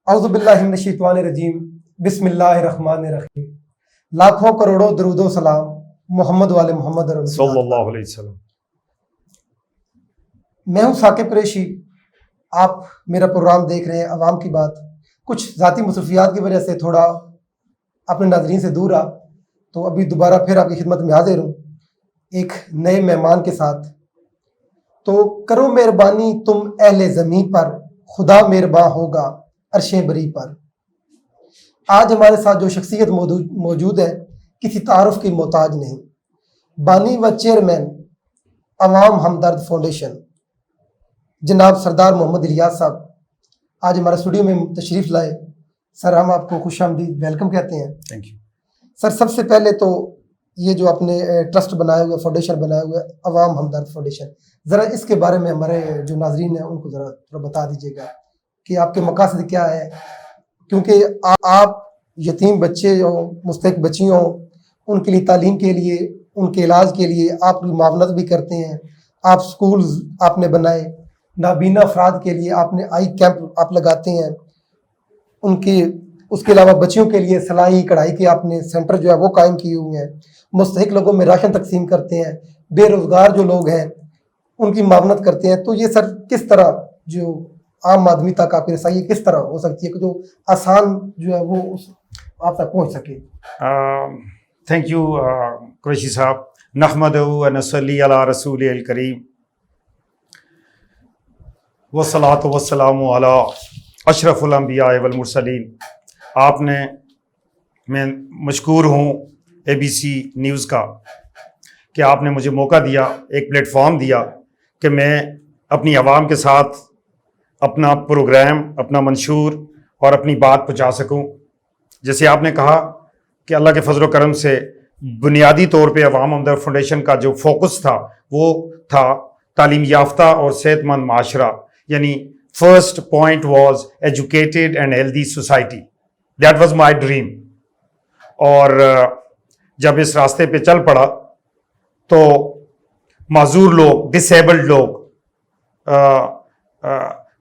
اعوذ باللہ من الشیطان الرجیم بسم اللہ الرحمن الرحیم. لاکھوں کروڑوں درود و سلام محمد والے محمد صلی اللہ علیہ وسلم. میں ہوں ثاقب قریشی. آپ میرا پروگرام دیکھ رہے ہیں عوام کی بات. کچھ ذاتی مصروفیات کی وجہ سے تھوڑا اپنے ناظرین سے دور رہا، تو ابھی دوبارہ پھر آپ کی خدمت میں حاضر ہوں ایک نئے مہمان کے ساتھ. تو کرو مہربانی تم اہل زمین پر، خدا مہرباں ہوگا عرش بری پر. آج ہمارے ساتھ جو شخصیت موجود ہے کسی تعارف کی محتاج نہیں. بانی و چیئرمین عوام ہمدرد فاؤنڈیشن جناب سردار محمد الیاس صاحب آج ہمارے اسٹوڈیو میں تشریف لائے. سر ہم آپ کو خوش آمدید ویلکم کہتے ہیں. Thank you. سر سب سے پہلے تو یہ جو آپ نے ٹرسٹ بنایا ہوا ہے، فاؤنڈیشن بنایا ہوا ہے عوام ہمدرد فاؤنڈیشن، ذرا اس کے بارے میں ہمارے جو ناظرین ہیں ان کو ذرا تھوڑا بتا دیجیے گا کہ آپ کے مقاصد کیا ہے. کیونکہ آپ یتیم بچے ہوں، مستحق بچیوں ہوں، ان کے لیے تعلیم کے لیے، ان کے علاج کے لیے آپ معاونت بھی کرتے ہیں. آپ سکولز آپ نے بنائے، نابینا افراد کے لیے آپ نے آئی کیمپ آپ لگاتے ہیں. ان کے اس کے علاوہ بچیوں کے لیے سلائی کڑھائی کے آپ نے سینٹر جو ہے وہ قائم کیے ہوئے ہیں. مستحق لوگوں میں راشن تقسیم کرتے ہیں. بے روزگار جو لوگ ہیں ان کی معاونت کرتے ہیں. تو یہ سر کس طرح جو عام آدمی تک آپ کی رسائی کس طرح ہو سکتی ہے کہ جو آسان جو ہے وہ آپ تک پہنچ سکے؟ تھینک یو قریشی صاحب. نحمدہ و نصلی علی رسول الکریم والصلاۃ والسلام علی اشرف الانبیاء والمرسلین. آپ نے، میں مشکور ہوں ABC نیوز کا کہ آپ نے مجھے موقع دیا، ایک پلیٹ فارم دیا کہ میں اپنی عوام کے ساتھ اپنا پروگرام، اپنا منشور اور اپنی بات پہنچا سکوں. جیسے آپ نے کہا کہ اللہ کے فضل و کرم سے بنیادی طور پہ عوام ہمدرد فاؤنڈیشن کا جو فوکس تھا وہ تھا تعلیم یافتہ اور صحت مند معاشرہ. یعنی first point was educated and healthy society. That was my dream. اور جب اس راستے پہ چل پڑا تو معذور لوگ، ڈس ایبلڈ لوگ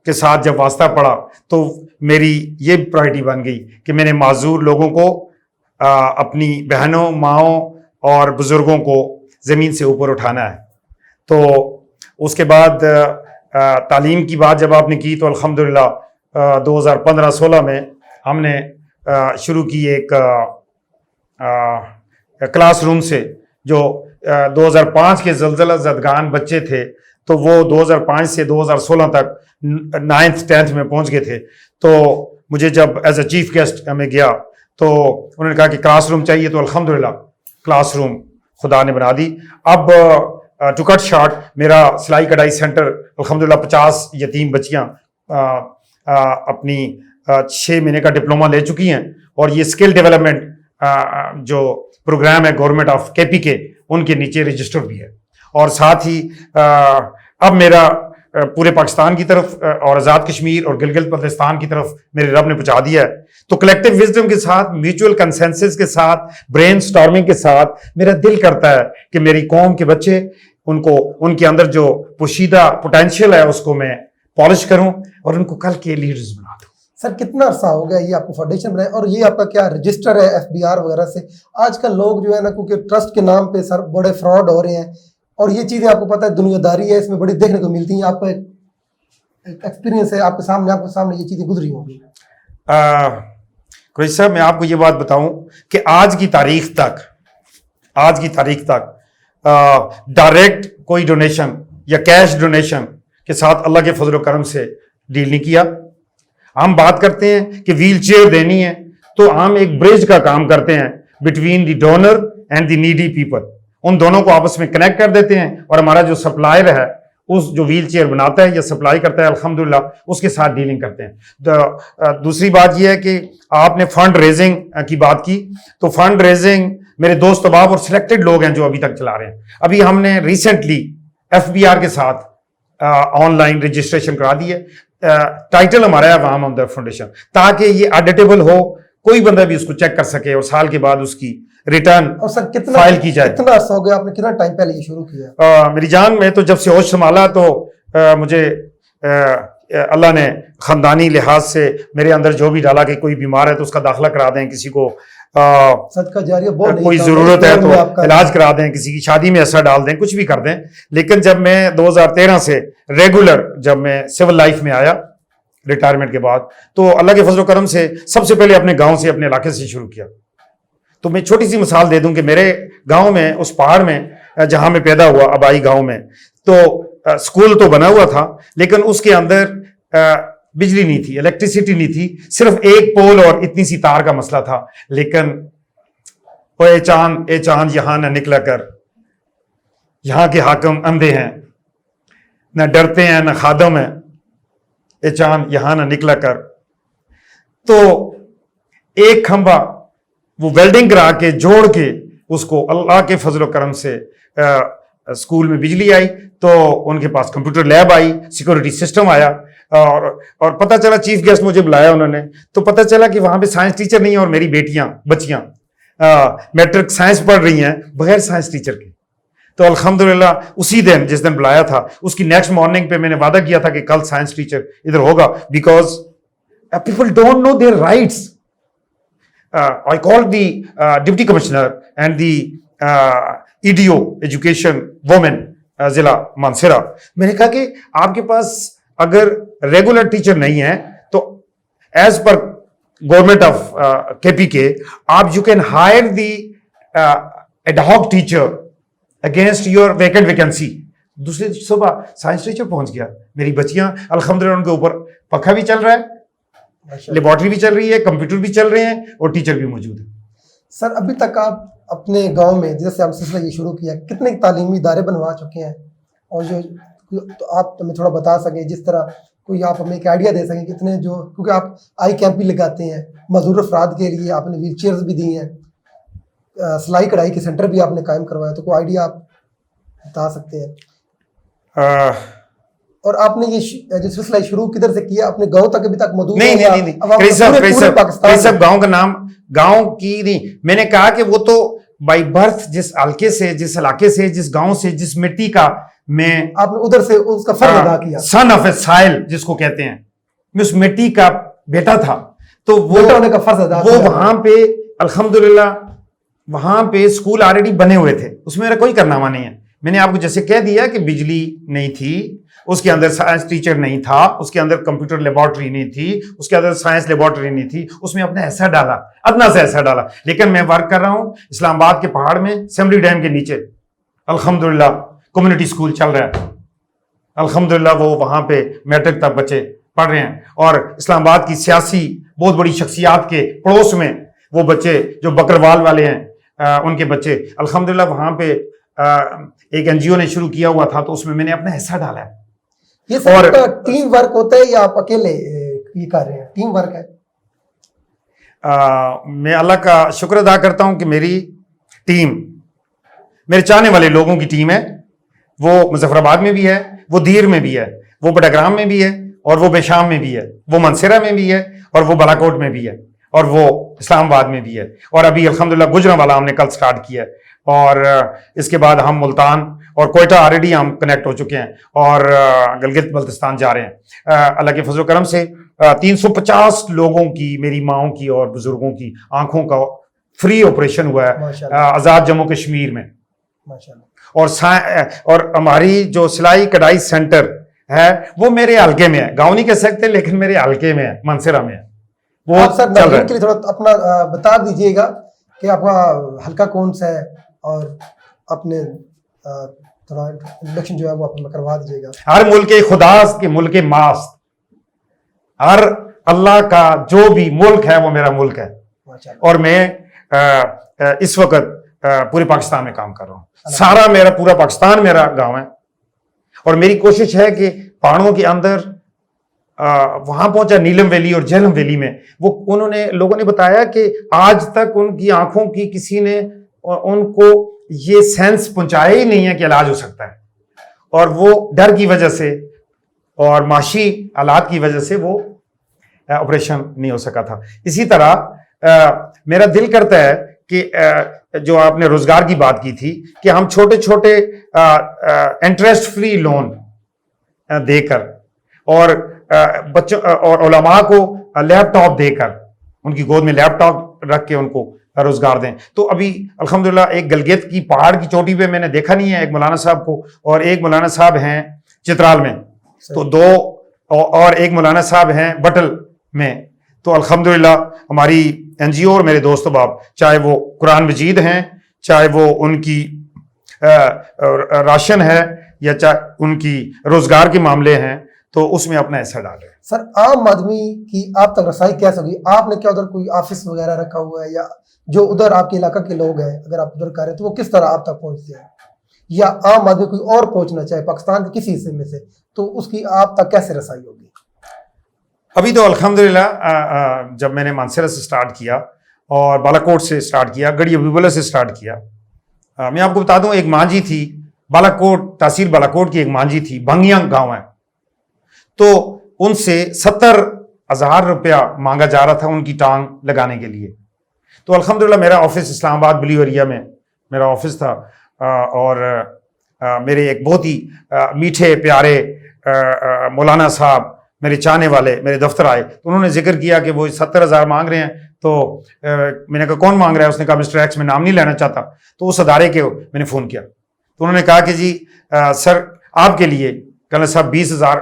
کے ساتھ جب واسطہ پڑا تو میری یہ پرائرٹی بن گئی کہ میں نے معذور لوگوں کو، اپنی بہنوں، ماؤں اور بزرگوں کو زمین سے اوپر اٹھانا ہے. تو اس کے بعد تعلیم کی بات جب آپ نے کی تو الحمدللہ 2015-16 میں ہم نے شروع کی ایک کلاس روم سے. جو 2005 کے زلزلہ زدگان بچے تھے تو وہ 2005 سے 2016 تک 9th 10th میں پہنچ گئے تھے. تو مجھے جب ایز اے چیف گیسٹ میں گیا تو انہوں نے کہا کہ کلاس روم چاہیے، تو الحمدللہ کلاس روم خدا نے بنا دی. اب ٹو کٹ شارٹ، میرا سلائی کڑھائی سینٹر الحمدللہ 50 یتیم بچیاں اپنی 6 مہینے کا ڈپلومہ لے چکی ہیں. اور یہ اسکل ڈیولپمنٹ جو پروگرام ہے گورنمنٹ آف KPK ان کے نیچے رجسٹر بھی ہے. اور ساتھ ہی اب میرا پورے پاکستان کی طرف اور آزاد کشمیر اور گلگت بلتستان کی طرف میرے رب نے پہنچا دیا ہے. تو کلیکٹیو وزڈم کے ساتھ، میوچول کنسنسس کے ساتھ، برین سٹارمنگ کے ساتھ میرا دل کرتا ہے کہ میری قوم کے بچے، ان کے اندر جو پوشیدہ پوٹینشیل ہے اس کو میں پالش کروں اور ان کو کل کے لیڈرز بنا دوں. سر کتنا عرصہ ہو گیا یہ آپ کو فاؤنڈیشن بنائے، اور یہ آپ کا کیا رجسٹر ہے FBR وغیرہ سے؟ آج کل لوگ جو ہے نا، کیونکہ ٹرسٹ کے نام پہ سر بڑے فراڈ ہو رہے ہیں، اور یہ چیزیں آپ کو پتہ ہے دنیا داری ہے، اس میں بڑی دیکھنے کو ملتی ہیں. آپ کا ایک ایکسپیرینس ہے، آپ کے سامنے یہ چیزیں گزری ہوں گی. قریشی صاحب، میں آپ کو یہ بات بتاؤں کہ آج کی تاریخ تک ڈائریکٹ کوئی ڈونیشن یا کیش ڈونیشن کے ساتھ اللہ کے فضل و کرم سے ڈیل نہیں کیا. ہم بات کرتے ہیں کہ ویل چیئر دینی ہے تو ہم ایک برج کا کام کرتے ہیں between the donor and the needy people. ان دونوں کو آپس میں کنیکٹ کر دیتے ہیں، اور ہمارا جو سپلائر ہے، اس جو ویل چیئر بناتا ہے یا سپلائی کرتا ہے، الحمدللہ اس کے ساتھ ڈیلنگ کرتے ہیں. دوسری بات یہ ہے کہ آپ نے فنڈ ریزنگ کی بات کی، تو فنڈ ریزنگ میرے دوست احباب اور سلیکٹڈ لوگ ہیں جو ابھی تک چلا رہے ہیں. ابھی ہم نے ریسنٹلی FBR کے ساتھ آن لائن رجسٹریشن کرا دی ہے. ٹائٹل ہمارا ہے عوام ہمدرد فاؤنڈیشن، تاکہ یہ ایڈیٹیبل ہو، کوئی بندہ بھی اس کو چیک کر سکے اور سال کے بعد اس کی ریٹرن فائل کی جائے. کتنا عرصہ ہو گیا، آپ نے کتنا ٹائم پہلے یہ شروع کیا؟ میری جان، میں تو جب سے ہوش سنبھالا تو مجھے اللہ نے خاندانی لحاظ سے میرے اندر جو بھی ڈالا کہ کوئی بیمار ہے تو اس کا داخلہ کرا دیں, کسی کو صدقہ جاریہ بہت کوئی ضرورت ہے تو علاج کرا دیں, کسی کی شادی میں ایسا ڈال دیں, کچھ بھی کر دیں. لیکن جب میں 2013 سے ریگولر جب میں سول لائف میں آیا ریٹائرمنٹ کے بعد, تو اللہ کے فضل و کرم سے سب سے پہلے اپنے گاؤں سے, اپنے علاقے سے شروع کیا. تو میں چھوٹی سی مثال دے دوں کہ میرے گاؤں میں, اس پہاڑ میں جہاں میں پیدا ہوا آبائی گاؤں میں, تو اسکول تو بنا ہوا تھا لیکن اس کے اندر بجلی نہیں تھی, الیکٹریسٹی نہیں تھی, صرف ایک پول اور اتنی سی تار کا مسئلہ تھا. لیکن اے چاند یہاں نہ نکلا کر, یہاں کے حاکم اندھے ہیں, نہ ڈرتے ہیں نہ خادم ہیں, اے چاند یہاں نہ نکلا کر. تو ایک کھمبا وہ ویلڈنگ کرا کے جوڑ کے اس کو, اللہ کے فضل و کرم سے اسکول میں بجلی آئی, تو ان کے پاس کمپیوٹر لیب آئی, سیکورٹی سسٹم آیا, اور پتہ چلا, چیف گیسٹ مجھے بلایا انہوں نے, تو پتہ چلا کہ وہاں پہ سائنس ٹیچر نہیں ہے, اور میری بچیاں میٹرک سائنس پڑھ رہی ہیں بغیر سائنس ٹیچر کے. تو الحمدللہ اسی دن جس دن بلایا تھا اس کی نیکسٹ مارننگ پہ میں نے وعدہ کیا تھا کہ کل سائنس ٹیچر ادھر ہوگا, because people don't know their rights. I called the deputy commissioner and the EDO education women ضلع مانسیرا. میں نے کہا کہ آپ کے پاس اگر ریگولر ٹیچر نہیں ہے تو ایز پر گورنمنٹ آف کے پی کے آپ you can hire the ad hoc teacher against your vacant vacancy. دوسری صبح سائنس ٹیچر پہنچ گیا, میری بچیاں الحمدللہ ان کے اوپر پنکھا بھی چل رہا ہے, لیبارٹری بھی چل رہی ہے, کمپیوٹر بھی چل رہے ہیں, اور ٹیچر بھی موجود ہے. سر ابھی تک آپ اپنے گاؤں میں جیسے ہم سلسلہ یہ شروع کیا, کتنے تعلیمی ادارے بنوا چکے ہیں, اور جو تو آپ ہمیں تھوڑا بتا سکیں, جس طرح کوئی آپ ہمیں ایک آئیڈیا دے سکیں کتنے, جو کیونکہ آپ آئی کیمپ بھی لگاتے ہیں معذور افراد کے لیے, آپ نے ویل چیئرز بھی دی ہیں, سلائی کڑھائی کے سینٹر بھی آپ نے قائم کروایا, تو کوئی آئیڈیا آپ بتا سکتے ہیں؟ اور آپ نے یہ جو سلسلہ شروع کدھر سے کیا, اپنے گاؤں تک ابھی تک مدعو نہیں, سب گاؤں کا نام گاؤں کی نہیں, میں نے کہا کہ وہ تو بائی برتھ جس حلقے سے, جس علاقے سے, جس گاؤں سے, جس مٹی کا, میں آپ نے ادھر سے اس کا فرض ادا کیا, سن آف اے سائل جس کو کہتے ہیں, میں اس مٹی کا بیٹا تھا, تو وہ ہونے کا فرض ادا وہ وہاں پہ الحمدللہ وہاں پہ اسکول آلریڈی بنے ہوئے تھے, اس میں میرا کوئی کارنامہ نہیں ہے. میں نے آپ کو جیسے کہہ دیا کہ بجلی نہیں تھی, اس کے اندر سائنس ٹیچر نہیں تھا, اس کے اندر کمپیوٹر لیبارٹری نہیں تھی, اس کے اندر سائنس لیبارٹری نہیں تھی, اس میں اپنا ایسا ڈالا, ادنا سے ایسا ڈالا. لیکن میں ورک کر رہا ہوں اسلام آباد کے پہاڑ میں, اسمبلی ڈیم کے نیچے, الحمدللہ کمیونٹی اسکول چل رہا ہے, الحمدللہ وہ وہاں پہ میٹرک تک بچے پڑھ رہے ہیں, اور اسلام آباد کی سیاسی بہت بڑی شخصیات کے پڑوس میں وہ بچے جو بکروال والے ہیں, ان کے بچے الحمدللہ وہاں پہ ایک این جی او نے شروع کیا ہوا تھا, تو اس میں میں نے اپنا حصہ ڈالا ہے. یہ سب ٹیم ورک ہوتا ہے یا آپ اکیلے یہ کر رہے ہیں؟ ٹیم ورک ہے. میں اللہ کا شکر ادا کرتا ہوں کہ میری ٹیم, میرے چاہنے والے لوگوں کی ٹیم ہے, وہ مظفر آباد میں بھی ہے, وہ دیر میں بھی ہے, وہ بٹاگرام میں بھی ہے, اور وہ بیشام میں بھی ہے, وہ منسیرا میں بھی ہے, اور وہ بالاکوٹ میں بھی ہے, اور وہ اسلام آباد میں بھی ہے, اور ابھی الحمدللہ گجرانوالہ ہم نے کل سٹارٹ کیا ہے, اور اس کے بعد ہم ملتان اور کوئٹہ آلریڈی ہم کنیکٹ ہو چکے ہیں, اور گلگت بلتستان جا رہے ہیں. اللہ کے فضل و کرم سے 350 لوگوں کی, میری ماؤں کی اور بزرگوں کی آنکھوں کا فری آپریشن ہوا ہے آزاد جموں کشمیر میں. اور ہماری جو سلائی کڑھائی سینٹر ہے وہ میرے حلقے میں ہے, گاؤں نہیں کہہ سکتے لیکن میرے حلقے میں ہے, منسیرا میں ہے. وہ آپ سر ناظرین کے لیے تھوڑا اپنا بتا دیجیے گا کہ آپ کا حلقہ کون سا ہے, اور اپنے تھوڑا انٹروڈکشن جو ہے وہ آپ کروا دیجیے گا. ہر ملک خدا کے ملک ماست, ہر اللہ کا جو بھی ملک ہے وہ میرا ملک ہے, اور میں اس وقت پورے پاکستان میں کام کر رہا ہوں. سارا میرا پورا پاکستان میرا گاؤں ہے, اور میری کوشش ہے کہ پہاڑوں کے اندر وہاں پہنچا نیلم ویلی اور جہلم ویلی میں, وہ انہوں نے لوگوں نے بتایا کہ آج تک ان کی آنکھوں کی کسی نے ان کو یہ سینس پہنچایا ہی نہیں ہے کہ علاج ہو سکتا ہے, اور وہ ڈر کی وجہ سے اور معاشی حالات کی وجہ سے وہ آپریشن نہیں ہو سکا تھا. اسی طرح میرا دل کرتا ہے کہ جو آپ نے روزگار کی بات کی تھی کہ ہم چھوٹے چھوٹے انٹرسٹ فری لون دے کر اور بچوں اور علماء کو لیپ ٹاپ دے کر ان کی گود میں لیپ ٹاپ رکھ کے ان کو روزگار دیں. تو ابھی الحمدللہ ایک گلگت کی پہاڑ کی چوٹی پہ میں نے دیکھا نہیں ہے ایک مولانا صاحب کو, اور ایک مولانا صاحب ہیں چترال میں, تو دو, اور ایک مولانا صاحب ہیں بٹل میں. تو الحمدللہ ہماری این جی او اور میرے دوست باپ, چاہے وہ قرآن مجید ہیں, چاہے وہ ان کی راشن ہے, یا چاہے ان کی روزگار کے معاملے ہیں, تو اس میں اپنا حصہ ڈال رہے ہیں. سر عام آدمی کی آپ تک رسائی کیسے ہوگی؟ آپ نے کیا ادھر کوئی آفس وغیرہ رکھا ہوا ہے، یا جو ادھر آپ کے علاقہ کے لوگ ہیں اگر آپ ادھر کر رہے ہیں تو وہ کس طرح آپ تک پہنچتے ہیں؟ یا عام آدمی کوئی اور پہنچنا چاہے پاکستان کے کسی حصے میں سے تو اس کی آپ تک کیسے رسائی ہوگی؟ ابھی تو الحمدللہ جب میں نے مانسہرہ سے سٹارٹ کیا اور بالا کوٹ سے سٹارٹ کیا، گڑھی ابوبلہ سے سٹارٹ کیا. میں آپ کو بتا دوں ایک مانجی تھی بالا کوٹ، تحصیل بالا کوٹ کی ایک مانجی تھی، بھنگیاں گاؤں ہے، تو ان سے 70,000 روپیہ مانگا جا رہا تھا ان کی ٹانگ لگانے کے لیے. تو الحمدللہ میرا آفس اسلام آباد بلیو ایریا میں میرا آفس تھا، اور میرے ایک بہت ہی میٹھے پیارے مولانا صاحب میرے چاہنے والے میرے دفتر آئے، تو انہوں نے ذکر کیا کہ وہ 70,000 مانگ رہے ہیں. تو میں نے کہا کون مانگ رہا ہے؟ اس نے کہا مسٹر ایکس، میں نام نہیں لینا چاہتا. تو اس ادارے کے میں نے فون کیا تو انہوں نے کہا کہ جی سر آپ کے لیے کل صاحب 20,000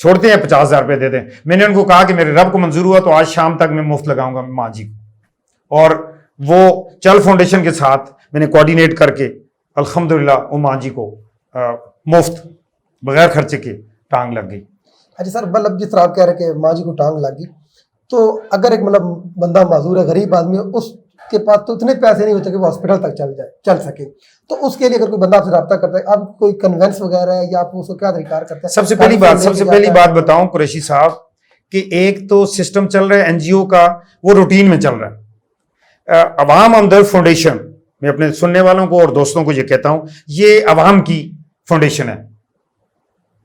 چھوڑتے ہیں، 50,000 روپے دے دیں. میں نے ان کو کہا کہ میرے رب کو منظور ہوا تو آج شام تک میں مفت لگاؤں گا ماں جی کو، اور وہ چل فاؤنڈیشن کے ساتھ میں نے کوآرڈینیٹ کر کے الحمدللہ وہ ماں جی کو مفت بغیر خرچے کے ٹانگ لگ گئی. اچھا سر، مطلب جس طرح آپ کہہ رہے کہ ماں جی کو ٹانگ لگ گئی، تو اگر ایک مطلب بندہ معذور ہے، غریب آدمی ہے، اس کے پاس تو اتنے پیسے نہیں ہوتے کہ وہ ہاسپٹل تک چل سکے، تو اس کے لیے اگر کوئی بندہ آپ سے رابطہ کرتا ہے، آپ کوئی کنوینس وغیرہ ہے یا آپ اس کو کیا طریقہ کرتے ہیں؟ سب سے پہلی بات بتاؤں قریشی صاحب کہ ایک تو سسٹم چل رہا ہے این جی او کا، وہ روٹین میں چل رہا ہے. عوام ہمدرد فاؤنڈیشن، میں اپنے سننے والوں کو اور دوستوں کو یہ کہتا ہوں، یہ عوام کی فاؤنڈیشن ہے.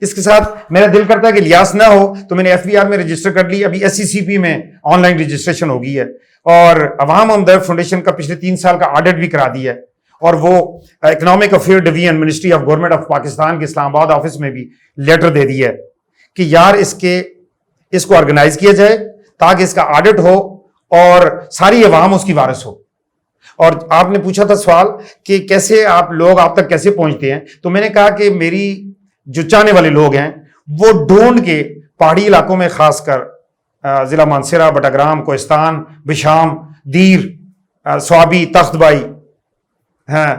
اس کے ساتھ میرا دل کرتا ہے کہ لیاس نہ ہو تو میں نے ایف بی آر میں رجسٹر کر لی، ابھی ایس سی سی پی میں آن لائن رجسٹریشن ہو گئی ہے، اور عوام ہمدرد فاؤنڈیشن کا پچھلے 3 سال کا آڈٹ بھی کرا دیا ہے، اور وہ economic affair division ministry of government of Pakistan کے اسلام آباد آفس میں بھی لیٹر دے دیا ہے کہ یار اس کو آرگنائز کیا جائے تاکہ اس کا آڈٹ ہو اور ساری عوام اس کی وارث ہو. اور آپ نے پوچھا تھا سوال کہ کیسے لوگ آپ تک کیسے پہنچتے ہیں، تو میں نے کہا کہ میری جو چاہنے والے لوگ ہیں وہ ڈھونڈ کے پہاڑی علاقوں میں، خاص کر ضلع مانسہرہ، بٹاگرام، کوہستان، بشام، دیر، سوابی، تخت بائی، ہاں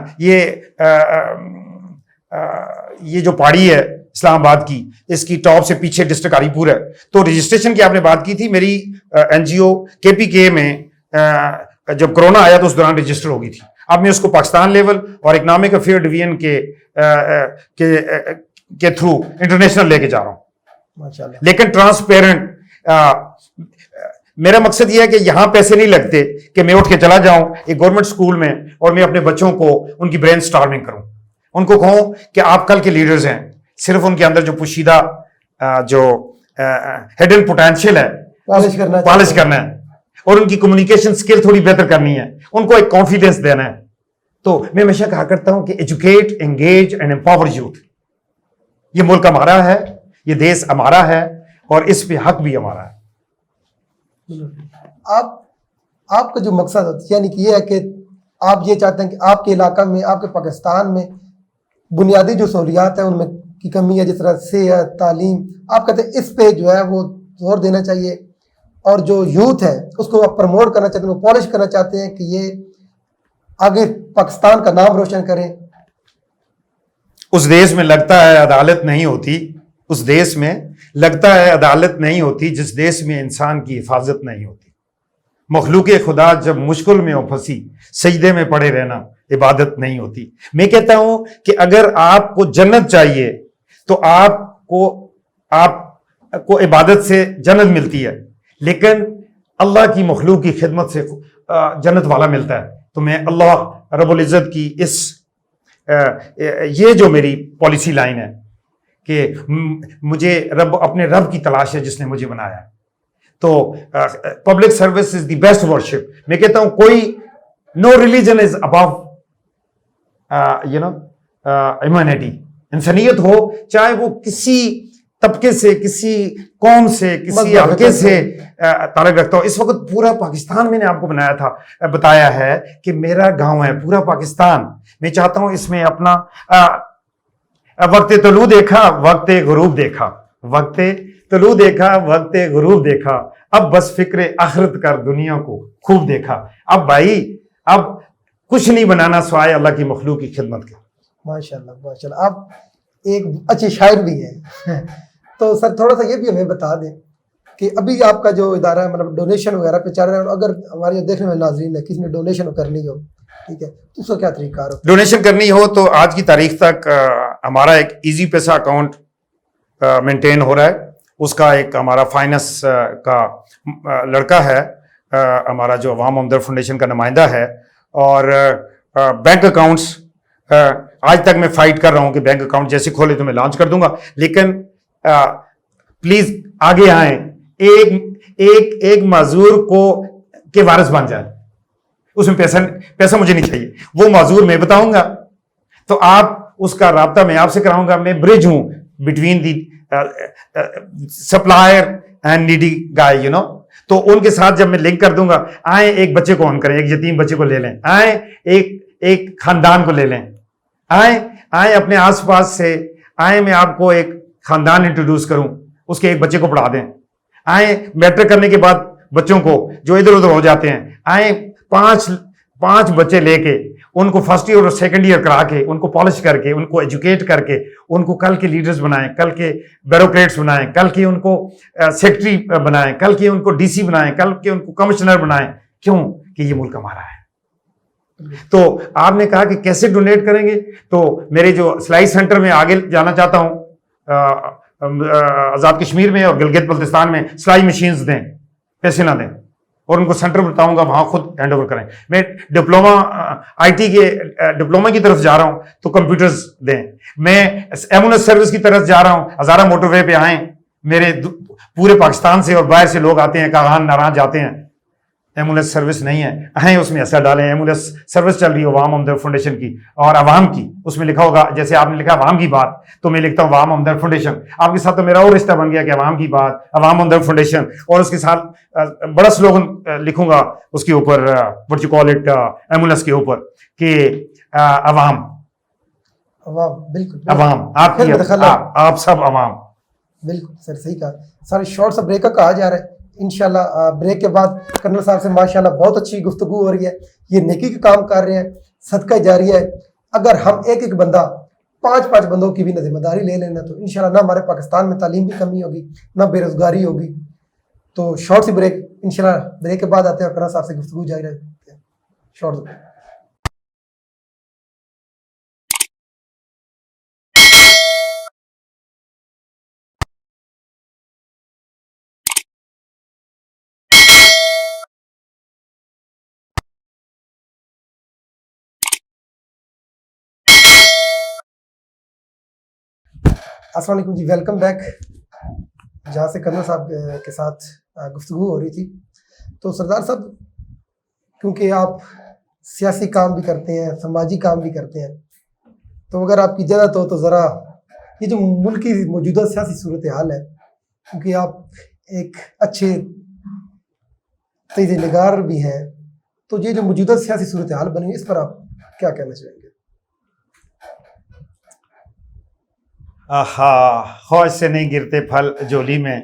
یہ جو پہاڑی ہے اسلام آباد کی، اس کی ٹاپ سے پیچھے ڈسٹرکٹ ہری پور ہے. تو رجسٹریشن کی آپ نے بات کی تھی، میری این جی او کے پی کے میں جب کرونا آیا تو اس دوران رجسٹر ہو گئی تھی. اب میں اس کو پاکستان لیول اور اکنامک افیئر ڈویژن کے تھرو انٹرنیشنل لے کے جا رہا ہوں، ماشاءاللہ. لیکن ٹرانسپیرنٹ. میرا مقصد یہ ہے کہ یہاں پیسے نہیں لگتے کہ میں اٹھ کے چلا جاؤں ایک گورنمنٹ اسکول میں اور میں اپنے بچوں کو ان کی برین سٹارمنگ کروں، ان کو کہوں کہ آپ کل کے لیڈرز ہیں، صرف ان کے اندر جو پوشیدہ جو ہڈن پوٹینشیل ہے پالش کرنا ہے، اور ان کی کمیونیکیشن سکل تھوڑی بہتر کرنی ہے، ان کو ایک کانفیڈنس دینا ہے. تو میں ہمیشہ کہا کرتا ہوں کہ educate, engage and empower youth. یہ ملک ہمارا ہے، یہ دیش ہمارا ہے، اور اس پہ حق بھی ہمارا ہے. آپ کا جو مقصد ہے یعنی کہ یہ ہے کہ آپ یہ چاہتے ہیں کہ آپ کے علاقہ میں، آپ کے پاکستان میں بنیادی جو سہولیات ہیں ان میں کی کمی ہے، جس طرح صحت، تعلیم، آپ کہتے ہیں اس پہ جو ہے وہ زور دینا چاہیے، اور جو یوتھ ہے اس کو آپ پروموٹ کرنا چاہتے ہیں، وہ پالش کرنا چاہتے ہیں کہ یہ آگے پاکستان کا نام روشن کریں. اس دیش میں لگتا ہے عدالت نہیں ہوتی، اس دیش میں لگتا ہے عدالت نہیں ہوتی جس دیش میں انسان کی حفاظت نہیں ہوتی. مخلوق خدا جب مشکل میں ہو پھنسی، سجدے میں پڑے رہنا عبادت نہیں ہوتی. میں کہتا ہوں کہ اگر آپ کو جنت چاہیے تو آپ کو عبادت سے جنت ملتی ہے، لیکن اللہ کی مخلوق کی خدمت سے جنت والا ملتا ہے. تو میں اللہ رب العزت کی یہ جو میری پالیسی لائن ہے کہ مجھے اپنے رب کی تلاش ہے جس نے مجھے بنایا ہے. تو public service is the best worship. میں کہتا ہوں کوئی no religion is Abu humanity. انسانیت ہو چاہے وہ کسی طبقے سے, کسی قوم سے, کسی حلقے سے تعلق رکھتا ہوں. اس وقت پورا پاکستان میں نے آپ کو بتایا ہے کہ میرا گاؤں ہے, پورا پاکستان. میں چاہتا ہوں اس میں اپنا وقت طلوع دیکھا, وقت غروب دیکھا, وقت طلوع دیکھا, وقت غروب دیکھا, اب بس فکر آخرت کر دنیا کو خوب دیکھا. اب بھائی اب کچھ نہیں بنانا سوائے اللہ کی مخلوق کی خدمت کے. ماشاءاللہ ماشاءاللہ, آپ ایک اچھے شاعر بھی ہیں. تو سر تھوڑا سا یہ بھی ہمیں بتا دیں کہ ابھی آپ کا جو ادارہ ہے مطلب ڈونیشن وغیرہ پہ چل رہا ہے, اور اگر ہمارے دیکھنے والے ناظرین ہے کسی نے ڈونیشن کرنی ہو, ٹھیک ہے, تو اس کا کیا طریقہ کار ہوتا ہے؟ ڈونیشن کرنی ہو تو آج کی تاریخ تک ہمارا ایک ایزی پیسہ اکاؤنٹ مینٹین ہو رہا ہے. اس کا ایک ہمارا فائننس کا لڑکا ہے, ہمارا جو عوام ہمدرد فاؤنڈیشن کا نمائندہ ہے, اور بینک اکاؤنٹس آج تک میں فائٹ کر رہا ہوں کہ بینک اکاؤنٹ جیسے کھولے تو میں لانچ کر دوں گا, لیکن پلیز آگے آئیں, ایک معذور کو کے وارث بن جائیں. اس میں پیسہ مجھے نہیں چاہیے, وہ معذور میں بتاؤں گا تو آپ اس کا رابطہ میں آپ سے کراؤں گا. میں برج ہوں between the supplier and needy guy, you know. تو ان کے ساتھ جب میں لنک کر دوں گا, آئیں ایک بچے کو آن کریں, ایک یتیم بچے کو لے لیں, آئیں ایک خاندان کو لے لیں, آئیں اپنے آس پاس سے, آئیں میں آپ کو ایک خاندان انٹروڈیوس کروں, اس کے ایک بچے کو پڑھا دیں. آئیں میٹرک کرنے کے بعد بچوں کو جو ادھر ادھر ہو جاتے ہیں, آئیں 5 بچے لے کے ان کو فرسٹ ایئر اور سیکنڈ ایئر کرا کے, ان کو پالش کر کے, ان کو ایجوکیٹ کر کے, ان کو کل کے لیڈرز بنائیں, کل کے بیوروکریٹس بنائیں, کل کے ان کو سیکٹری بنائیں, کل کے ان کو ڈی سی بنائیں, کل کے ان کو کمشنر بنائیں. کیوں کہ یہ ملک ہمارا ہے. تو آپ نے کہا کہ کیسے ڈونیٹ کریں گے, تو میرے جو سلائی سینٹر میں آگے جانا چاہتا ہوں, آزاد کشمیر میں اور گلگت بلتستان میں سلائی مشینز دیں, پیسے نہ دیں, اور ان کو سینٹر بتاؤں گا وہاں خود ہینڈ اوور کریں. میں ڈپلوما آئی ٹی کے ڈپلوما کی طرف جا رہا ہوں تو کمپیوٹرز دیں. میں ایمبولینس سروس کی طرف جا رہا ہوں, ہزارہ موٹر وے پہ آئیں, میرے پورے پاکستان سے اور باہر سے لوگ آتے ہیں, کاغان ناران جاتے ہیں, ایمبولینس سروس نہیں ہے, آئیں اس میں ایسا ڈالیں. ایمبولینس سروس چل رہی ہے عوام ہمدرد فاؤنڈیشن کی اور عوام کی, اس میں لکھا ہوگا جیسے آپ نے لکھا عوام کی بات, تو میں لکھتا ہوں عوام ہمدرد فاؤنڈیشن. آپ کے ساتھ تو میرا اور رشتہ بن گیا کہ عوام کی بات, عوام ہمدرد فاؤنڈیشن, اور اس کے ساتھ بڑا سلوگن لکھوں گا اس کے اوپر, what you call it, ambulance کے اوپر کہ عوام, بالکل عوام آپ سب عوام. بالکل سر, صحیح کہا. سر شارٹ سا بریک کا کہا جا رہا ہے, انشاءاللہ بریک کے بعد کرنل صاحب سے ماشاءاللہ بہت اچھی گفتگو ہو رہی ہے. یہ نیکی کا کام کر رہے ہیں, صدقہ جاریہ ہے. اگر ہم ایک بندہ 5 بندوں کی بھی ذمہ داری لے لینا تو انشاءاللہ نہ ہمارے پاکستان میں تعلیم کی کمی ہوگی, نہ بے روزگاری ہوگی. تو شارٹ سی بریک, انشاءاللہ بریک کے بعد آتے ہیں اور کرنل صاحب سے گفتگو جاری رہتے ہیں. شارٹ سی بریک. السلام علیکم جی, ویلکم بیک. جہاں سے کرنل صاحب کے ساتھ گفتگو ہو رہی تھی, تو سردار صاحب کیونکہ آپ سیاسی کام بھی کرتے ہیں, سماجی کام بھی کرتے ہیں, تو اگر آپ کی اجازت ہو تو ذرا یہ جو ملک کی موجودہ سیاسی صورتحال ہے, کیونکہ آپ ایک اچھے تجزیہ نگار بھی ہیں, تو یہ جو موجودہ سیاسی صورتحال بنی اس پر آپ کیا کہنا چاہیں گے؟ خواہش سے نہیں گرتے پھل جولی میں,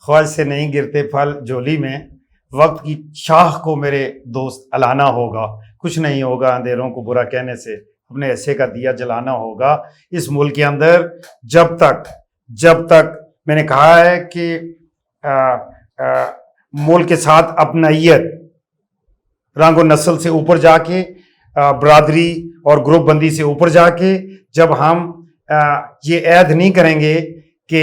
خواہش سے نہیں گرتے پھل جولی میں, وقت کی شاخ کو میرے دوست الانا ہوگا, کچھ نہیں ہوگا اندھیروں کو برا کہنے سے, اپنے ایسے کا دیا جلانا ہوگا. اس ملک کے اندر جب تک میں نے کہا ہے کہ ملک کے ساتھ اپنائیت, رنگ و نسل سے اوپر جا کے, برادری اور گروپ بندی سے اوپر جا کے, جب ہم یہ عہد نہیں کریں گے کہ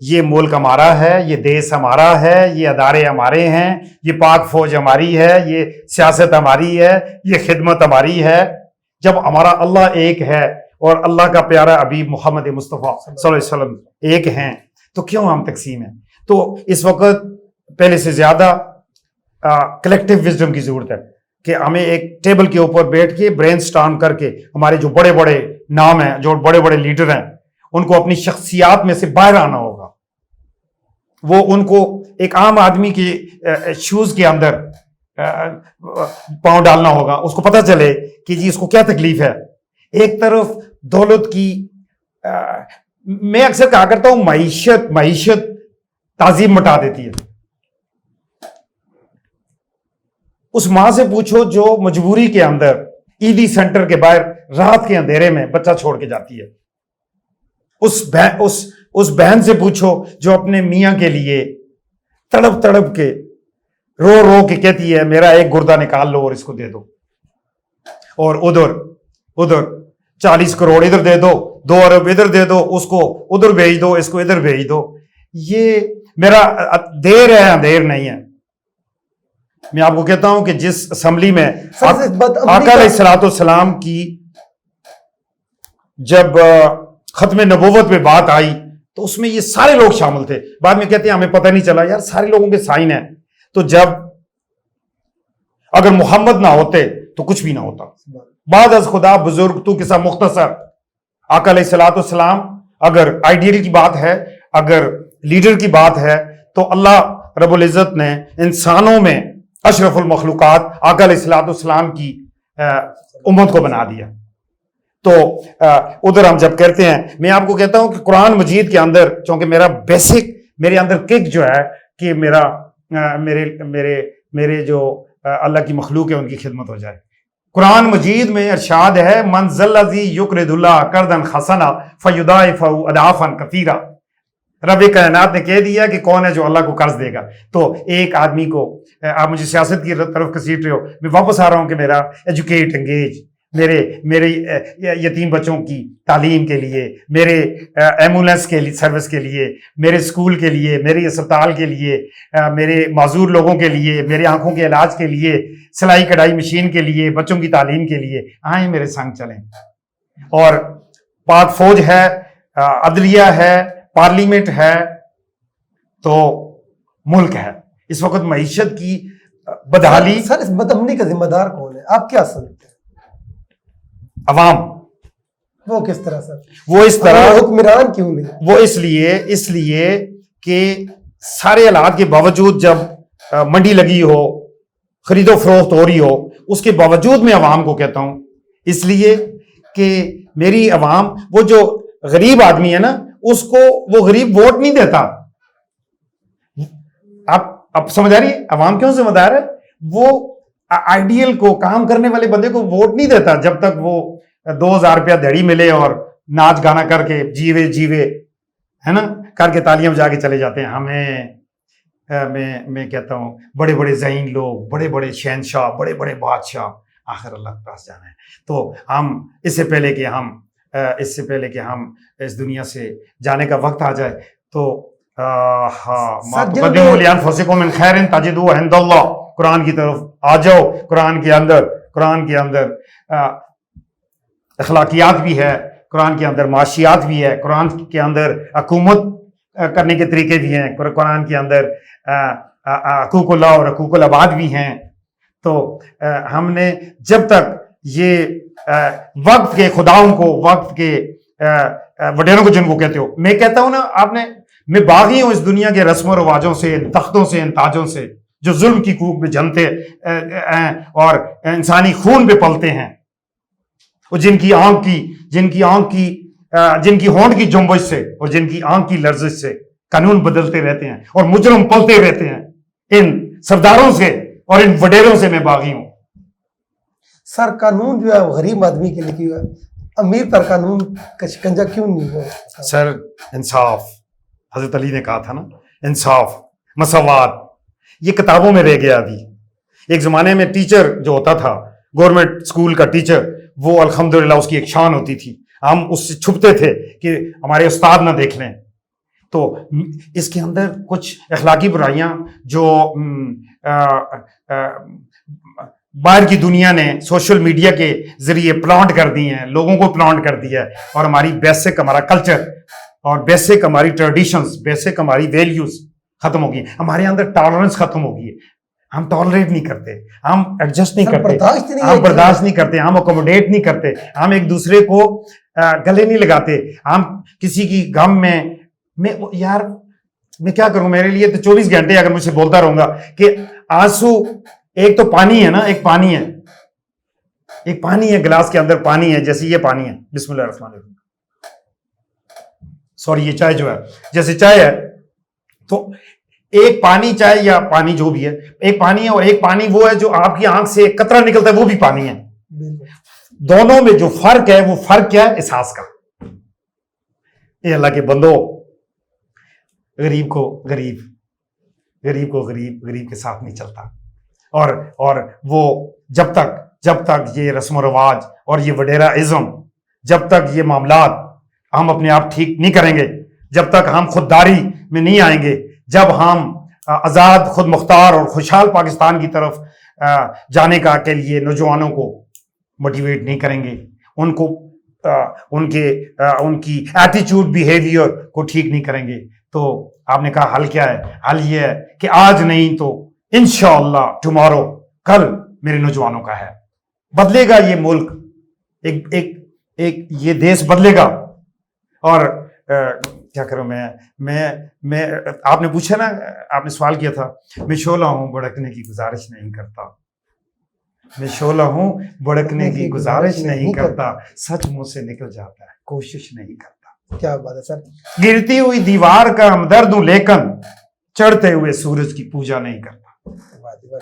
یہ ملک ہمارا ہے, یہ دیس ہمارا ہے, یہ ادارے ہمارے ہیں, یہ پاک فوج ہماری ہے, یہ سیاست ہماری ہے, یہ خدمت ہماری ہے, جب ہمارا اللہ ایک ہے اور اللہ کا پیارا حبیب محمد مصطفیٰ صلی اللہ علیہ وسلم ایک ہیں, تو کیوں ہم تقسیم ہیں؟ تو اس وقت پہلے سے زیادہ کلیکٹیو وزڈم کی ضرورت ہے کہ ہمیں ایک ٹیبل کے اوپر بیٹھ کے برین سٹارم کر کے ہمارے جو بڑے بڑے نام ہیں, جو بڑے بڑے لیڈر ہیں, ان کو اپنی شخصیات میں سے باہر آنا ہوگا. وہ ان کو ایک عام آدمی کے شوز کے اندر پاؤں ڈالنا ہوگا, اس کو پتہ چلے کہ جی اس کو کیا تکلیف ہے. ایک طرف دولت کی میں اکثر کہا کرتا ہوں معیشت تعظیم مٹا دیتی ہے. اس ماں سے پوچھو جو مجبوری کے اندر عیدی سینٹر کے باہر رات کے اندھیرے میں بچہ چھوڑ کے جاتی ہے. اس بہن سے پوچھو جو اپنے میاں کے لیے تڑپ تڑپ کے رو رو کے کہتی ہے میرا ایک گردہ نکال لو اور اس کو دے دو, اور ادھر 40 کروڑ ادھر دے دو, 2 ارب ادھر دے دو, اس کو ادھر بھیج دو, اس کو ادھر بھیج دو. یہ میرا دیر ہے اندھیر نہیں ہے. میں آپ کو کہتا ہوں کہ جس اسمبلی میں آقا علیہ الصلوۃ والسلام کی جب ختم نبوت پہ بات آئی تو اس میں یہ سارے لوگ شامل تھے. بعد میں کہتے ہیں ہمیں پتہ نہیں چلا. یار سارے لوگوں کے سائن ہیں. تو جب اگر محمد نہ ہوتے تو کچھ بھی نہ ہوتا. بعد از خدا بزرگ تو قصہ مختصر. آقا علیہ الصلوۃ والسلام اگر آئیڈیل کی بات ہے, اگر لیڈر کی بات ہے, تو اللہ رب العزت نے انسانوں میں اشرف المخلوقات آقا علیہ الصلوۃ والسلام کی امت کو بنا دیا. تو ادھر ہم جب کرتے ہیں, میں آپ کو کہتا ہوں کہ قرآن مجید کے اندر, چونکہ میرے اندر کک جو ہے کہ میرے جو اللہ کی مخلوق ہے ان کی خدمت ہو جائے. قرآن مجید میں ارشاد ہے من ذا الذی یقرض اللہ قرضا حسنا فیضاعفہ اضعافا کثیرا. رب کائنات نے کہہ دیا کہ کون ہے جو اللہ کو قرض دے گا. تو ایک آدمی کو, آپ مجھے سیاست کی طرف کسیٹ رہے ہو, میں واپس آ رہا ہوں کہ میرا ایجوکیٹ انگیج, میرے یتیم بچوں کی تعلیم کے لیے, میرے ایمبولینس کے سروس کے لیے, میرے اسکول کے لیے, میرے اسپتال کے لیے, میرے معذور لوگوں کے لیے, میرے آنکھوں کے علاج کے لیے, سلائی کڑھائی مشین کے لیے, بچوں کی تعلیم کے لیے, آئیں میرے سنگ چلیں. اور پاک فوج ہے, عدلیہ ہے, پارلیمنٹ ہے, تو ملک ہے. اس وقت معیشت کی بدحالی. سر اس بدامنی کا ذمہ دار کون ہے, آپ کیا سمجھتے ہیں؟ عوام. وہ کس طرح سر؟ وہ اس طرح, حکمران کیوں نہیں؟ وہ اس لیے کہ سارے حالات کے باوجود جب منڈی لگی ہو, خرید و فروخت ہو رہی ہو, اس کے باوجود میں عوام کو کہتا ہوں, اس لیے کہ میری عوام, وہ جو غریب آدمی ہے نا, اس کو وہ غریب ووٹ نہیں دیتا. آپ سمجھ آ رہی ہے عوام کیوں ذمہ دار ہے؟ وہ آئیڈیل کو, کام کرنے والے بندے کو ووٹ نہیں دیتا جب تک وہ 2000 روپیہ دہڑی ملے اور ناچ گانا کر کے جیوے ہے نا کر کے تالیاں بجا کے چلے جاتے ہیں. میں کہتا ہوں بڑے بڑے ذہین لوگ, بڑے بڑے شہنشاہ, بڑے بڑے بادشاہ, آخر اللہ کے پاس جانا ہے. تو ہم اس سے پہلے کہ ہم اس دنیا سے جانے کا وقت آ جائے تو قرآن کی طرف آ جاؤ. قرآن کے اندر اخلاقیات بھی ہے, قرآن کے اندر معاشیات بھی ہے, قرآن کے اندر حکومت کرنے کے طریقے بھی ہیں, قرآن کے اندر حقوق اللہ اور حقوق العباد بھی ہیں. تو ہم نے جب تک یہ وقت کے خداؤں کو, وقت کے وڈیروں کو جن کو کہتے ہو, میں کہتا ہوں نا میں باغی ہوں اس دنیا کے رسم و رواجوں سے, تختوں سے, انتاجوں سے, جو ظلم کی کوکھ میں جنتے اور انسانی خون پہ پلتے ہیں, اور جن کی ہونٹ کی جنبش سے اور جن کی آنکھ کی لرزش سے قانون بدلتے رہتے ہیں اور مجرم پلتے رہتے ہیں. ان سرداروں سے اور ان وڈیروں سے میں باغی ہوں. سر قانون جو ہے غریب آدمی کے لیے کیوں ہے, امیر پر قانون کا شکنجہ کیوں نہیں ہوا؟ سر انصاف, حضرت علی نے کہا تھا نا, انصاف, مساوات, یہ کتابوں میں رہ گیا. ابھی ایک زمانے میں ٹیچر جو ہوتا تھا, گورنمنٹ اسکول کا ٹیچر, وہ الحمدللہ اس کی ایک شان ہوتی تھی, ہم اس سے چھپتے تھے کہ ہمارے استاد نہ دیکھ لیں. تو اس کے اندر کچھ اخلاقی برائیاں جو باہر کی دنیا نے سوشل میڈیا کے ذریعے پلانٹ کر دی ہیں, لوگوں کو پلانٹ کر دیا ہے, اور ہماری بیسک ہمارا کلچر اور بیسک ہماری ٹریڈیشنز, بیسک ہماری ویلیوز ختم ہو گئی. ہمارے اندر ٹالرنس ختم ہو گئی ہے. ہم ٹالریٹ نہیں کرتے, ہم ایڈجسٹ نہیں کرتے, ہم برداشت نہیں کرتے, ہم اکوموڈیٹ نہیں کرتے, ہم ایک دوسرے کو گلے نہیں لگاتے. ہم کسی کی غم میں یار میں کیا کروں, میرے لیے تو 24 گھنٹے اگر مجھ سے بولتا رہوں گا کہ آنسو ایک تو پانی ہے نا, ایک پانی ہے گلاس کے اندر پانی ہے, جیسے یہ پانی ہے, بسم اللہ الرحمن الرحیم, سوری یہ چائے جو ہے جیسے چائے ہے, تو ایک پانی چائے یا پانی جو بھی ہے ایک پانی ہے, اور ایک پانی وہ ہے جو آپ کی آنکھ سے ایک قطرہ نکلتا ہے وہ بھی پانی ہے. دونوں میں جو فرق ہے وہ فرق کیا ہے, احساس کا. یہ اللہ کے بندو, غریب کو غریب کے ساتھ نہیں چلتا. اور وہ جب تک یہ رسم و رواج اور یہ وڈیرا ازم, جب تک یہ معاملات ہم اپنے آپ ٹھیک نہیں کریں گے, جب تک ہم خودداری میں نہیں آئیں گے, جب ہم آزاد خود مختار اور خوشحال پاکستان کی طرف جانے کے لیے نوجوانوں کو موٹیویٹ نہیں کریں گے, ان کو ان کی ایٹیچیوڈ بیہیویئر کو ٹھیک نہیں کریں گے, تو آپ نے کہا حل کیا ہے؟ حل یہ ہے کہ آج نہیں تو انشاءاللہ ٹمارو, کل میرے نوجوانوں کا ہے. بدلے گا یہ ملک, ایک یہ دیش بدلے گا. اور کیا کروں میں آپ نے پوچھا نا, آپ نے سوال کیا تھا, میں شعلہ ہوں بھڑکنے کی گزارش نہیں کرتا, میں شعلہ ہوں بھڑکنے کی گزارش نہیں کرتا, سچ منہ سے نکل جاتا ہے کوشش نہیں کرتا. کیا بات ہے سر. گرتی ہوئی دیوار کا ہمدرد ہوں لیکن چڑھتے ہوئے سورج کی پوجا نہیں کرتا.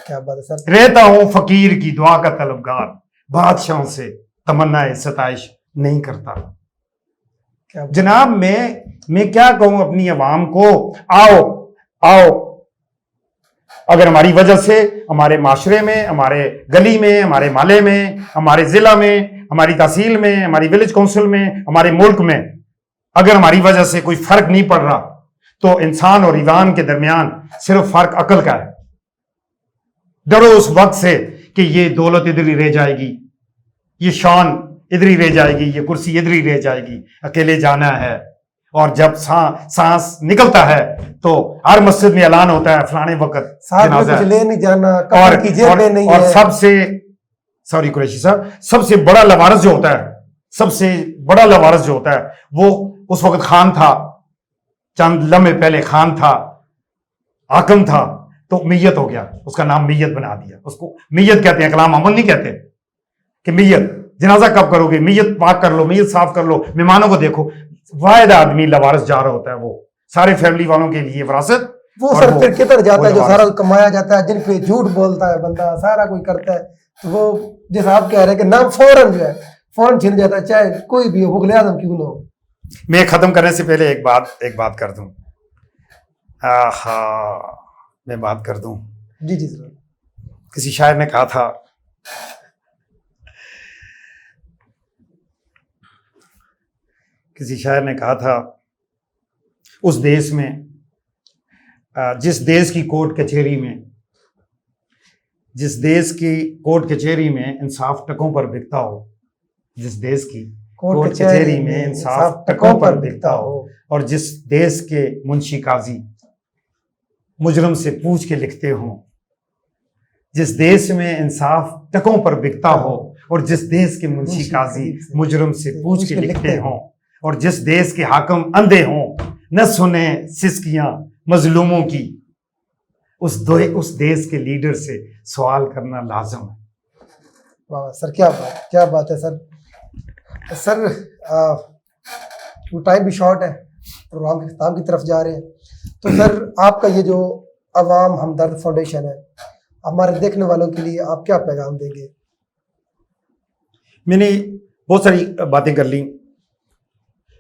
کیا بات ہے سر. رہتا ہوں فقیر کی دعا کا طلبگار, بادشاہوں سے تمنا ستائش نہیں کرتا. جناب میں کیا کہوں اپنی عوام کو, آؤ اگر ہماری وجہ سے ہمارے معاشرے میں, ہمارے گلی میں, ہمارے محلے میں, ہمارے ضلع میں, ہماری تحصیل میں, ہماری ولیج کونسل میں, ہمارے ملک میں اگر ہماری وجہ سے کوئی فرق نہیں پڑ رہا, تو انسان اور حیوان کے درمیان صرف فرق عقل کا ہے. ڈرو اس وقت سے کہ یہ دولت ادھر ہی رہ جائے گی, یہ شان ادھر ہی رہ جائے گی, یہ کرسی ادھر ہی رہ جائے گی, اکیلے جانا ہے. اور جب سانس نکلتا ہے تو ہر مسجد میں اعلان ہوتا ہے فلانے وقت جنازہ ہے, لے نہیں جانا, اور سب سے سوری قریشی صاحب, سب سے بڑا لوارث جو ہوتا ہے وہ اس وقت خان تھا, چند لمحے پہلے خان تھا, حاکم تھا, تو میت ہو گیا, اس کا نام میت بنا دیا. اس کو میت کہتے ہیں, کلام عمل نہیں کہتے کہ میت. جنازہ کب کرو گے؟ میت پاک کر لو, میت صاف کر لو, مہمانوں کو دیکھو. واحد آدمی لوارث جا رہا ہوتا ہے, وہ سارے فیملی والوں کے لیے وراثت. وہ سر پھر کدھر جاتا ہے جو سارا کمایا جاتا ہے, جن پہ جھوٹ بولتا ہے بندہ, سارا کوئی کرتا ہے, تو وہ جیسا آپ کہہ رہے ہیں کہ نام فوراً جو ہے فوراً چھن جاتا ہے, چاہے کوئی بھی ہو, مغل اعظم کیوں نہ ہو. میں ختم کرنے سے پہلے ایک بات کر دوں. میں بات کر دوں. جی ضرور. کسی شاعر نے کہا تھا, اس دیش میں, جس دیش کی کورٹ کچہری میں انصاف ٹکوں پر بکتا ہو, جس دیش کی کورٹ کچہری میں انصاف ٹکوں پر بکتا ہو, اور جس دیش کے منشی قاضی مجرم سے پوچھ کے لکھتے ہوں, جس دیش میں انصاف ٹکوں پر بکتا ہو, اور جس دیش کے منشی قاضی مجرم سے پوچھ کے لکھتے ہوں, اور جس دیش کے حاکم اندھے ہوں نہ سنیں سسکیاں مظلوموں کی, اس دیش کے لیڈر سے سوال کرنا لازم ہے. واہ سر, کیا بات ہے سر. سر ٹائم بھی شارٹ ہے, پروگرام کے اختتام کی طرف جا رہے ہیں, تو سر آپ کا یہ جو عوام ہمدرد فاؤنڈیشن ہے, ہمارے دیکھنے والوں کے لیے آپ کیا پیغام دیں گے؟ میں نے بہت ساری باتیں کر لی.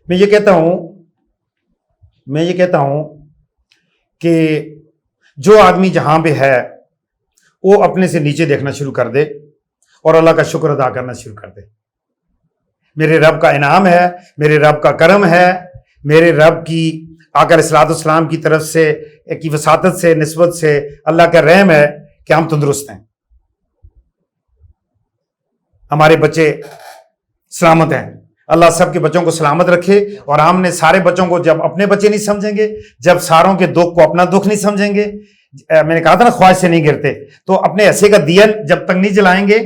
میں یہ کہتا ہوں کہ جو آدمی جہاں پہ ہے وہ اپنے سے نیچے دیکھنا شروع کر دے اور اللہ کا شکر ادا کرنا شروع کر دے. میرے رب کا انعام ہے, میرے رب کا کرم ہے, میرے رب کی آقا علیہ الصلوۃ والسلام کی طرف سے کی وساطت سے, نسبت سے اللہ کا رحم ہے کہ ہم تندرست ہیں, ہمارے بچے سلامت ہیں. اللہ سب کے بچوں کو سلامت رکھے. اور ہم نے سارے بچوں کو جب اپنے بچے نہیں سمجھیں گے, جب ساروں کے دکھ کو اپنا دکھ نہیں سمجھیں گے, میں نے کہا تھا نا خواہش سے نہیں گرتے، تو اپنے حصے کا دیا جب تک نہیں جلائیں گے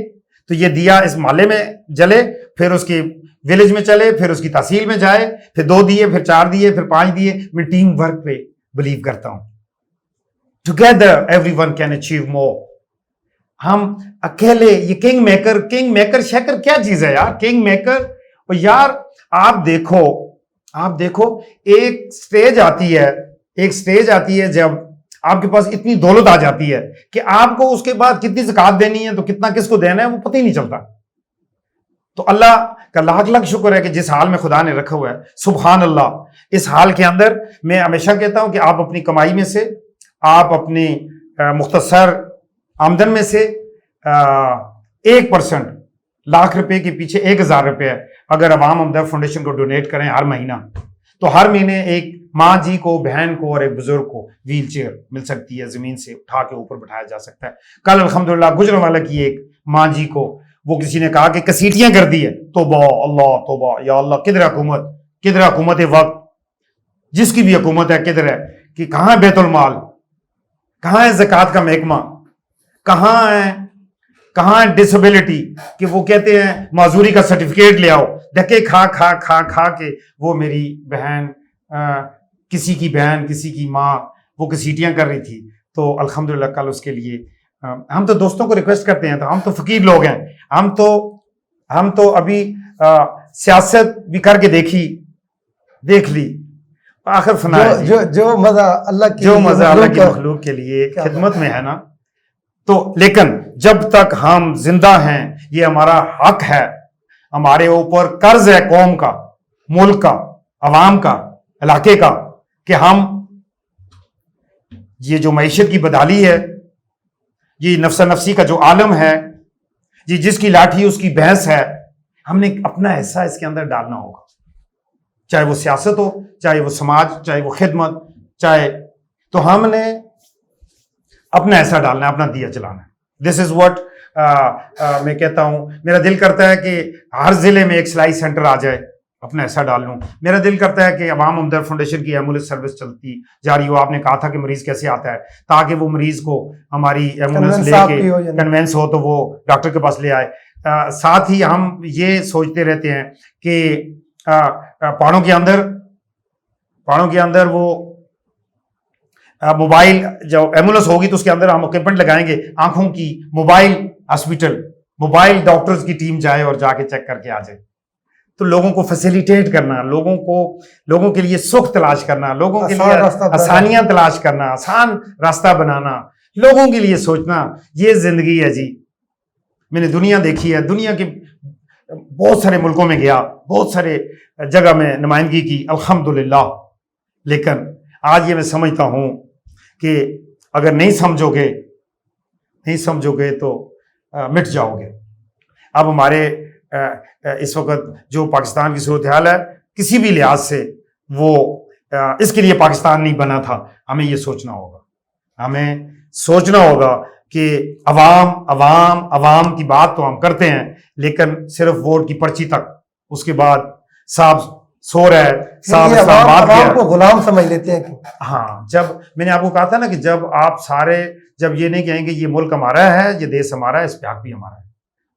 تو یہ دیا اس محلے میں جلے، پھر اس کی ولیج میں چلے، پھر اس کی تحصیل میں جائے، پھر 2 دیے، پھر 4 دیے، پھر 5 دیے. میں ٹیم ورک پہ بلیو کرتا ہوں. Together every one can achieve more. ہم اکیلے یہ کنگ میکر شیکر کیا چیز ہے یار؟ King maker. اور یار آپ دیکھو ایک سٹیج آتی ہے جب آپ کے پاس اتنی دولت آ جاتی ہے کہ آپ کو اس کے بعد کتنی زکات دینی ہے تو کتنا کس کو دینا ہے وہ پتہ ہی نہیں چلتا. تو اللہ کا لاکھ شکر ہے کہ جس حال میں خدا نے رکھا ہوا ہے، سبحان اللہ، اس حال کے اندر میں ہمیشہ کہتا ہوں کہ آپ اپنی کمائی میں سے، آپ اپنی مختصر آمدن میں سے 1% لاکھ روپے کے پیچھے 1000 روپے اگر عوام ہمدرد فاؤنڈیشن کو ڈونیٹ کریں ہر مہینہ، تو ہر مہینے ایک ماں جی کو، بہن کو اور ایک بزرگ کو ویل چیئر مل سکتی ہے، زمین سے اٹھا کے اوپر بٹھایا جا سکتا ہے. کل الحمدللہ گجرانوالہ کی ایک ماں جی کو وہ کسی نے کہا کہ کسیٹیاں کر دی ہے. توبہ اللہ توبہ یا اللہ، کدھر حکومت وقت، جس کی بھی حکومت ہے کدھر ہے، کہ کہاں ہے بیت المال، کہاں ہے زکوٰۃ کا محکمہ، کہاں ہے ڈسیبلٹی کہ وہ کہتے ہیں معذوری کا سرٹیفکیٹ لے آؤ. دھکے کھا کے وہ میری بہن، کسی کی ماں وہ کسیٹیاں کر رہی تھی. تو الحمدللہ کل اس کے لیے ہم تو دوستوں کو ریکویسٹ کرتے ہیں، تو ہم تو فقیر لوگ ہیں، ہم تو ابھی سیاست بھی کر کے دیکھ لی، آخر فنا ہے جو مزہ اللہ کی مخلوق کے لیے خدمت میں ہے نا. تو لیکن جب تک ہم زندہ ہیں یہ ہمارا حق ہے، ہمارے اوپر قرض ہے قوم کا، ملک کا، عوام کا، علاقے کا، کہ ہم یہ جو معیشت کی بدحالی ہے، یہ نفسی کا جو عالم ہے، یہ جس کی لاٹھی اس کی بھینس ہے، ہم نے اپنا حصہ اس کے اندر ڈالنا ہوگا، چاہے وہ سیاست ہو، چاہے وہ سماج، چاہے وہ خدمت، تو ہم نے اپنا ایسا ڈالنا ہے، اپنا دیا چلانا ہے. دس از واٹ میں کہتا ہوں. میرا دل کرتا ہے کہ ہر ضلع میں ایک سلائی سینٹر آ جائے، اپنا ایسا ڈال لوں. میرا دل کرتا ہے کہ عوام ہمدرد فاؤنڈیشن کی ایمبولینس سروس چلتی جاری ہو. آپ نے کہا تھا کہ مریض کیسے آتا ہے، تاکہ وہ مریض کو ہماری ایمبولینس لے کے کنوینس ہو تو وہ ڈاکٹر کے پاس لے آئے. ساتھ ہی ہم یہ سوچتے رہتے ہیں کہ پہاڑوں کے اندر وہ موبائل جو ایمبولینس ہوگی تو اس کے اندر ہم اکوپمنٹ لگائیں گے، آنکھوں کی موبائل ہاسپٹل، موبائل ڈاکٹرز کی ٹیم جائے اور جا کے چیک کر کے آ جائے. تو لوگوں کو فیسیلیٹیٹ کرنا، لوگوں کے لیے سکھ تلاش کرنا، لوگوں کے لیے آسانیاں تلاش کرنا، آسان راستہ بنانا، لوگوں کے لیے سوچنا، یہ زندگی ہے جی. میں نے دنیا دیکھی ہے، دنیا کے بہت سارے ملکوں میں گیا، بہت سارے جگہ میں نمائندگی کی الحمدللہ. لیکن آج یہ میں سمجھتا ہوں کہ اگر نہیں سمجھو گے تو مٹ جاؤ گے. اب ہمارے اس وقت جو پاکستان کی صورتحال ہے کسی بھی لحاظ سے، وہ اس کے لیے پاکستان نہیں بنا تھا. ہمیں یہ سوچنا ہوگا کہ عوام کی بات تو ہم کرتے ہیں، لیکن صرف ووٹ کی پرچی تک. اس کے بعد صاحب سو رہا ہے، صاحب اسلام آباد عوام کو غلام سمجھ لیتے ہیں. ہاں، جب میں نے آپ کو کہا تھا نا کہ جب آپ سارے جب یہ نہیں کہیں گے یہ ملک ہمارا ہے، یہ دیش ہمارا ہے، اس پہ حق بھی ہمارا ہے،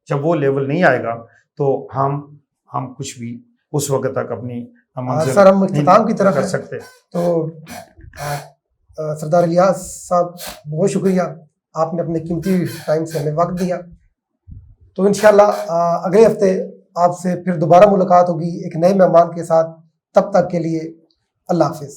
جب وہ لیول نہیں آئے گا تو ہم کچھ بھی اس وقت تک اپنی سر ہم اختتام کی طرف کر سکتے. تو سردار الیاس صاحب بہت شکریہ، آپ نے اپنے قیمتی ٹائم سے ہمیں وقت دیا. تو انشاءاللہ اگلے ہفتے آپ سے پھر دوبارہ ملاقات ہوگی ایک نئے مہمان کے ساتھ. تب تک کے لیے اللہ حافظ.